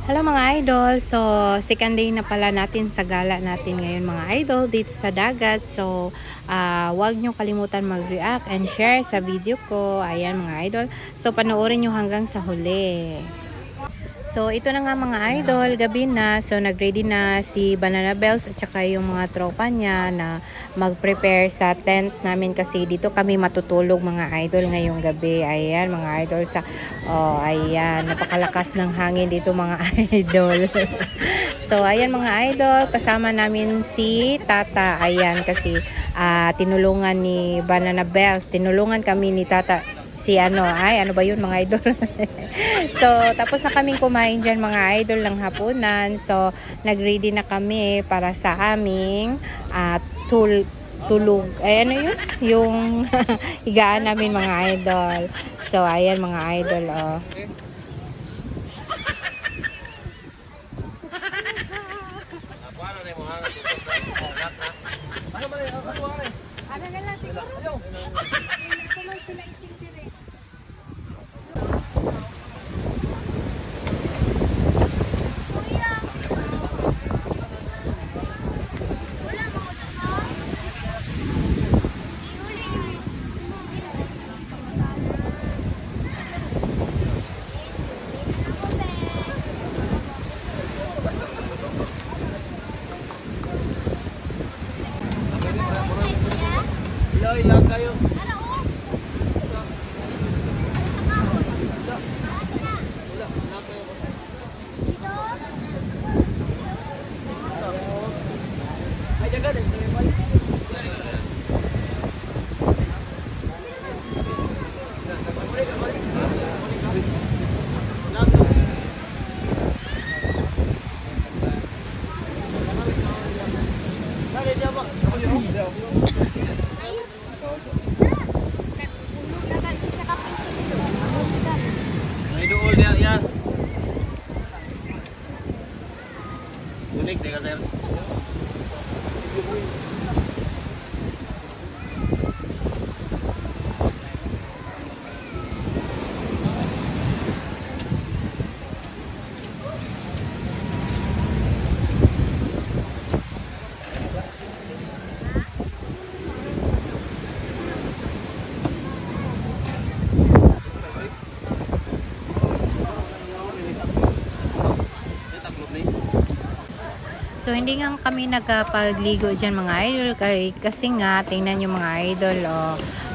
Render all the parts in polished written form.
Hello mga idol, so second day na pala natin sa gala natin ngayon mga idol dito sa dagat. So huwag nyo kalimutan mag-react and share sa video ko. Ayan mga idol, so panoorin nyo hanggang sa huli. So ito na nga mga idol, gabi na. So nagready na si Banana Bells at saka yung mga tropa niya na mag-prepare sa tent namin kasi dito kami matutulog mga idol ngayong gabi. Ayan mga idol sa ayan, napakalakas ng hangin dito mga idol. So ayan mga idol, kasama namin si Tata. Ayan kasi tinulungan ni Banana Bells, tinulungan kami ni Tata si ano ba yun mga idol. So tapos na kaming kumain dyan mga idol ng hapunan. So nagready na kami para sa aming tulog. Ay ano yun? Yung higaan namin mga idol. So ayan mga idol Ilang kayo. Ay, jaga din. Ya. Unik deh kasar. So hindi nga kami nagpagligo dyan mga idol kasi nga tingnan nyo mga idol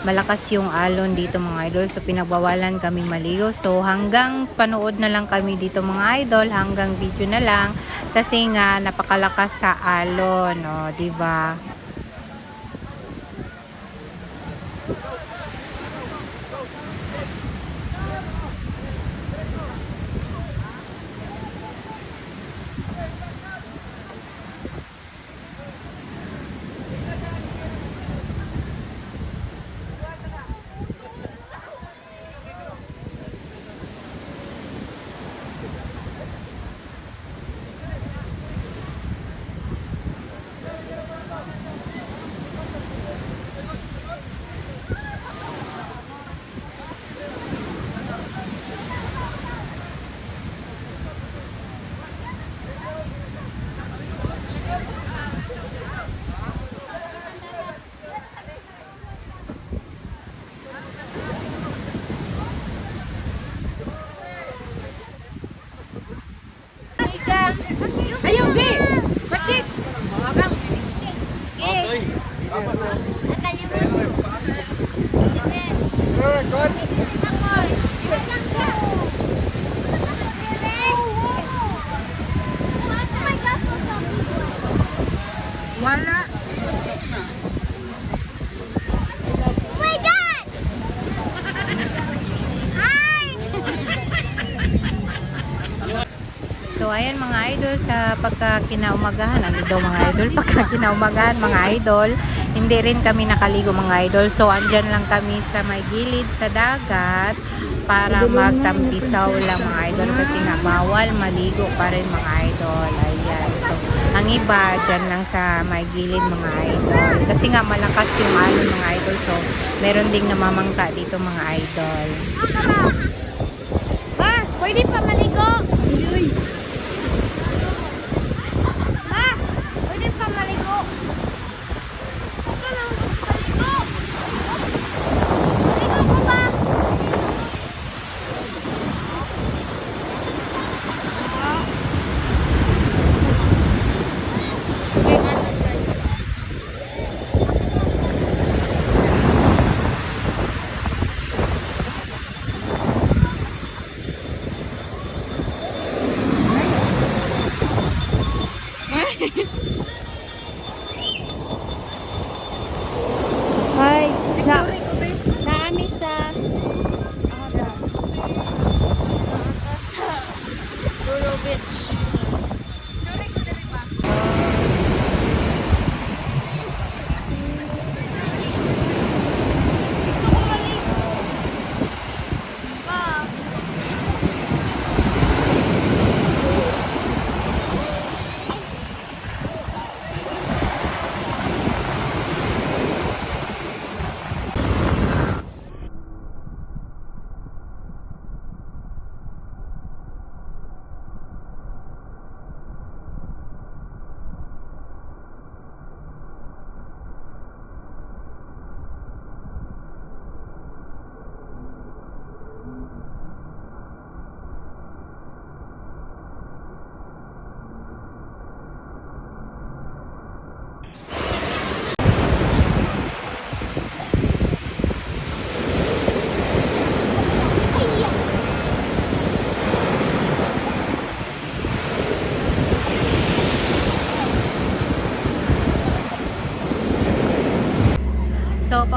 malakas yung alon dito mga idol, so pinagbawalan kami maligo. So hanggang panood na lang kami dito mga idol, hanggang video na lang kasi nga napakalakas sa alon, diba? Ayo, Gi! Pacik! Magang! Gi! Wala! So ayan mga idol, sa pagkakinaumagahan, ano daw mga idol, pagkakinaumagahan mga idol, hindi rin kami nakaligo mga idol. So andyan lang kami sa may gilid sa dagat para magtampisaw lang mga idol kasi nga bawal maligo pa rin mga idol. Ayan, so ang iba dyan lang sa may gilid mga idol kasi nga malakas yung alon mga idol. So meron ding namamangka dito mga idol. Ba, pwede pa maligo.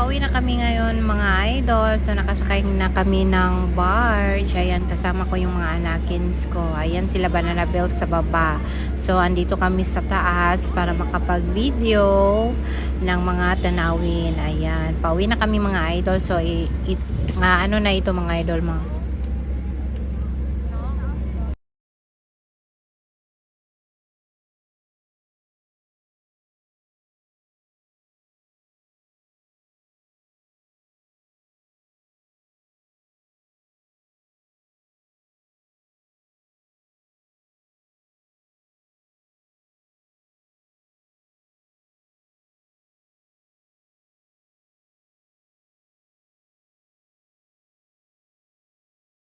pauwi na kami ngayon mga idol. So nakasakay na kami ng barge. Ayan, kasama ko yung mga anakins ko. Ayan sila Banana Bell sa baba. So andito kami sa taas para makapag-video ng mga tanawin. Ayan, pauwi na kami mga idol. So ano na ito mga idol, mga